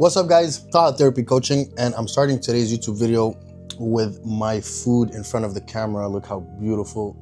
What's up guys, Thought Therapy Coaching, and I'm starting today's YouTube video with my food in front of the camera. Look how beautiful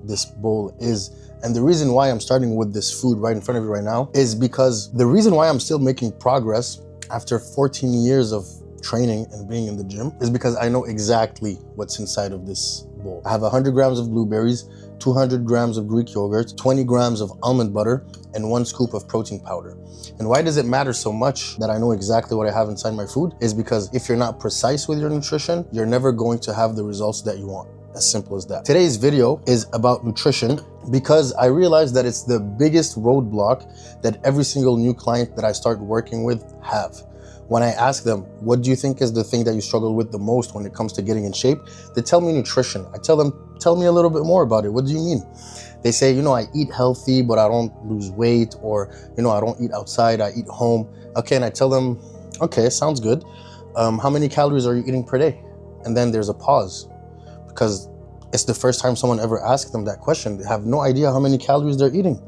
this bowl is. And the reason why I'm starting with this food right in front of you right now is because the reason why I'm still making progress after 14 years of training and being in the gym is because I know exactly what's inside of this bowl. I have 100 grams of blueberries, 200 grams of Greek yogurt, 20 grams of almond butter, and 1 scoop of protein powder. And why does it matter so much that I know exactly what I have inside my food? Is because if you're not precise with your nutrition, you're never going to have the results that you want. As simple as that. Today's video is about nutrition because I realized that it's the biggest roadblock that every single new client that I start working with have. When I ask them, what do you think is the thing that you struggle with the most when it comes to getting in shape? They tell me nutrition. I tell them, tell me a little bit more about it. What do you mean? They say, I eat healthy, but I don't lose weight, or, I don't eat outside, I eat home. Okay, and I tell them, okay, sounds good. How many calories are you eating per day? And then there's a pause because it's the first time someone ever asked them that question. They have no idea how many calories they're eating.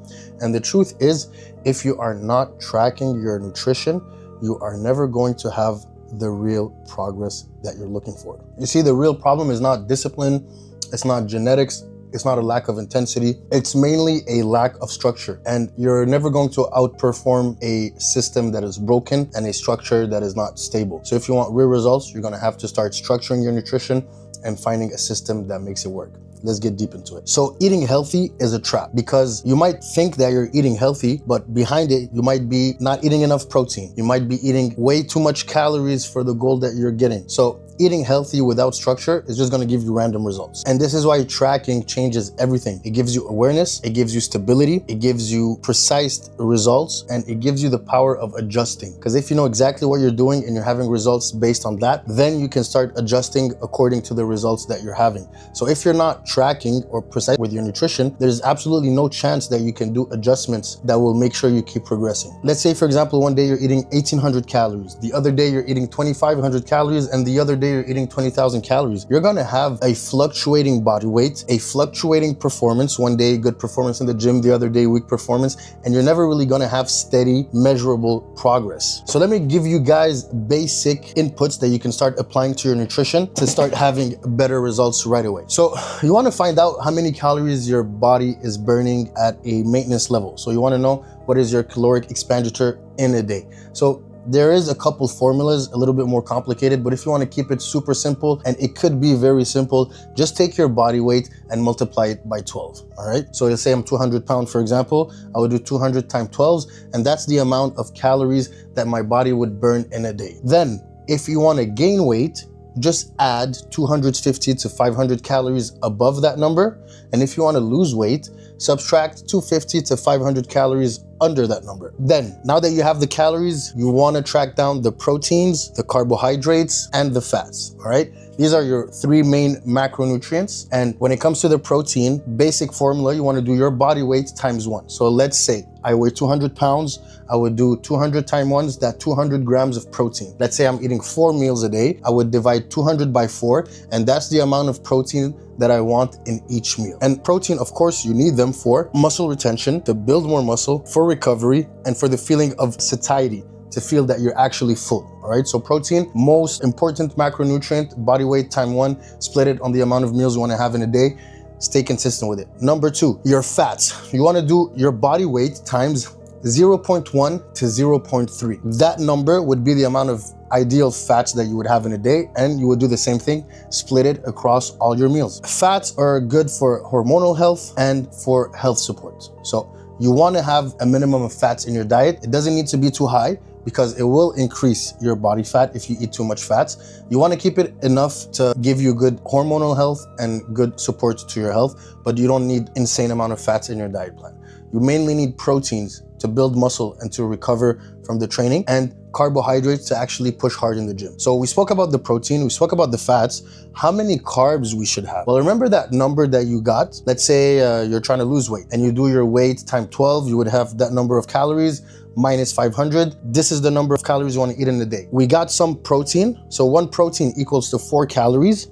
And the truth is, if you are not tracking your nutrition, you are never going to have the real progress that you're looking for. You see, the real problem is not discipline, it's not genetics, it's not a lack of intensity, it's mainly a lack of structure. And you're never going to outperform a system that is broken and a structure that is not stable. So if you want real results, you're gonna have to start structuring your nutrition and finding a system that makes it work. Let's get deep into it. So eating healthy is a trap because you might think that you're eating healthy, but behind it, you might be not eating enough protein. You might be eating way too much calories for the goal that you're getting. So eating healthy without structure is just gonna give you random results. And this is why tracking changes everything. It gives you awareness, it gives you stability, it gives you precise results, and it gives you the power of adjusting. Because if you know exactly what you're doing and you're having results based on that, then you can start adjusting according to the results that you're having. So if you're not tracking or precise with your nutrition, there's absolutely no chance that you can do adjustments that will make sure you keep progressing. Let's say, for example, one day you're eating 1,800 calories, the other day you're eating 2,500 calories, and the other day you're eating 20,000 calories. You're gonna have a fluctuating body weight, a fluctuating performance. One day good performance in the gym, the other day weak performance, and you're never really gonna have steady, measurable progress. So let me give you guys basic inputs that you can start applying to your nutrition to start having better results right away. So you wanna find out how many calories your body is burning at a maintenance level. So you wanna know what is your caloric expenditure in a day. So there is a couple formulas, a little bit more complicated, but if you want to keep it super simple, and it could be very simple, just take your body weight and multiply it by 12, all right? So let's say I'm 200 pounds, for example, I would do 200 times 12, and that's the amount of calories that my body would burn in a day. Then, if you want to gain weight, just add 250 to 500 calories above that number. And if you want to lose weight, subtract 250 to 500 calories under that number. Then, now that you have the calories, you want to track down the proteins, the carbohydrates, and the fats, all right? These are your 3 main macronutrients. And when it comes to the protein, basic formula, you want to do your body weight times 1. So let's say I weigh 200 pounds, I would do 200 times 1, that 200 grams of protein. Let's say I'm eating 4 meals a day, I would divide 200 by 4, and that's the amount of protein that I want in each meal. And protein, of course, you need them for muscle retention, to build more muscle, for recovery, and for the feeling of satiety, to feel that you're actually full. All right, so protein, most important macronutrient, body weight times 1, split it on the amount of meals you want to have in a day. Stay consistent with it. Number 2, your fats. You want to do your body weight times 0.1 to 0.3. That number would be the amount of ideal fats that you would have in a day, and you would do the same thing, split it across all your meals. Fats are good for hormonal health and for health support. So you want to have a minimum of fats in your diet. It doesn't need to be too high because it will increase your body fat if you eat too much fats. You want to keep it enough to give you good hormonal health and good support to your health, but you don't need insane amount of fats in your diet plan. You mainly need proteins to build muscle and to recover from the training, and carbohydrates to actually push hard in the gym. So we spoke about the protein, we spoke about the fats, how many carbs we should have. Well, remember that number that you got? Let's say you're trying to lose weight and you do your weight times 12, you would have that number of calories minus 500. This is the number of calories you want to eat in a day. We got some protein. So 1 protein equals to 4 calories.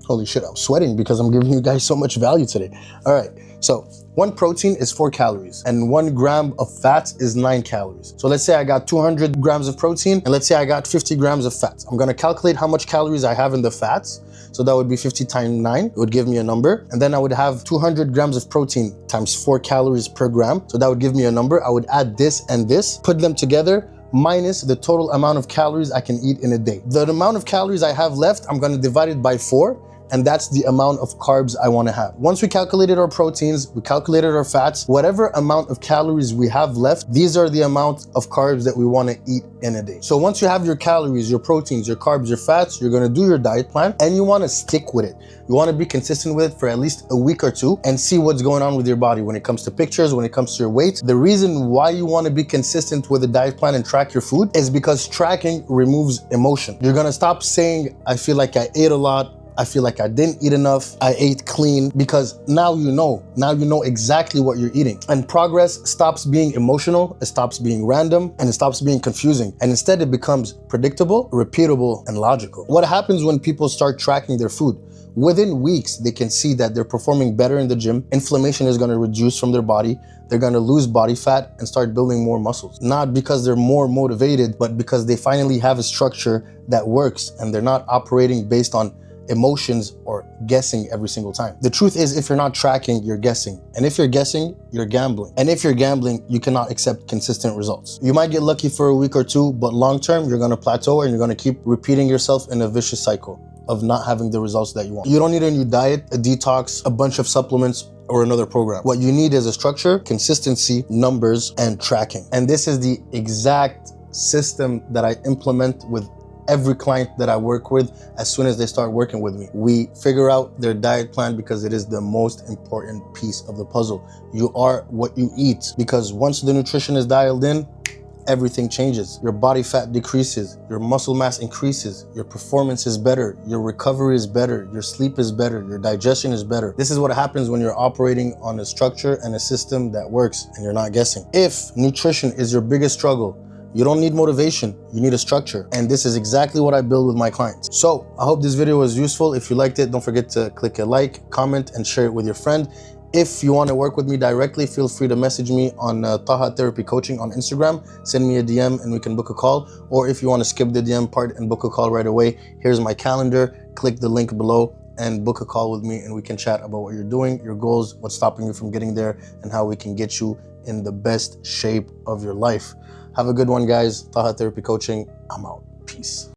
Holy shit, I'm sweating because I'm giving you guys so much value today. All right, so 1 protein is 4 calories and 1 gram of fat is 9 calories. So let's say I got 200 grams of protein and let's say I got 50 grams of fat. I'm gonna calculate how much calories I have in the fats. So that would be 50 times 9, it would give me a number. And then I would have 200 grams of protein times 4 calories per gram. So that would give me a number. I would add this and this, put them together, minus the total amount of calories I can eat in a day. The amount of calories I have left, I'm gonna divide it by 4, and that's the amount of carbs I wanna have. Once we calculated our proteins, we calculated our fats, whatever amount of calories we have left, these are the amount of carbs that we wanna eat in a day. So once you have your calories, your proteins, your carbs, your fats, you're gonna do your diet plan and you wanna stick with it. You wanna be consistent with it for at least a week or 2 and see what's going on with your body when it comes to pictures, when it comes to your weight. The reason why you wanna be consistent with a diet plan and track your food is because tracking removes emotion. You're gonna stop saying, I feel like I ate a lot, I feel like I didn't eat enough, I ate clean, because now you know exactly what you're eating. And progress stops being emotional, it stops being random, and it stops being confusing. And instead it becomes predictable, repeatable, and logical. What happens when people start tracking their food? Within weeks, they can see that they're performing better in the gym, inflammation is gonna reduce from their body, they're gonna lose body fat and start building more muscles. Not because they're more motivated, but because they finally have a structure that works and they're not operating based on emotions or guessing every single time. The truth is, if you're not tracking, you're guessing. And if you're guessing, you're gambling. And if you're gambling, you cannot accept consistent results. You might get lucky for a week or 2, but long term, you're gonna plateau and you're gonna keep repeating yourself in a vicious cycle of not having the results that you want. You don't need a new diet, a detox, a bunch of supplements, or another program. What you need is a structure, consistency, numbers, and tracking. And this is the exact system that I implement with every client that I work with as soon as they start working with me. We figure out their diet plan because it is the most important piece of the puzzle. You are what you eat, because once the nutrition is dialed in, everything changes. Your body fat decreases, your muscle mass increases, your performance is better, your recovery is better, your sleep is better, your digestion is better. This is what happens when you're operating on a structure and a system that works and you're not guessing. If nutrition is your biggest struggle, you don't need motivation, you need a structure. And this is exactly what I build with my clients. So I hope this video was useful. If you liked it, don't forget to click a like, comment, and share it with your friend. If you want to work with me directly, feel free to message me on Taha Therapy Coaching on Instagram. Send me a DM and we can book a call. Or if you want to skip the DM part and book a call right away, here's my calendar. Click the link below and book a call with me and we can chat about what you're doing, your goals, what's stopping you from getting there, and how we can get you in the best shape of your life. Have a good one, guys. Taha Therapy Coaching, I'm out. Peace.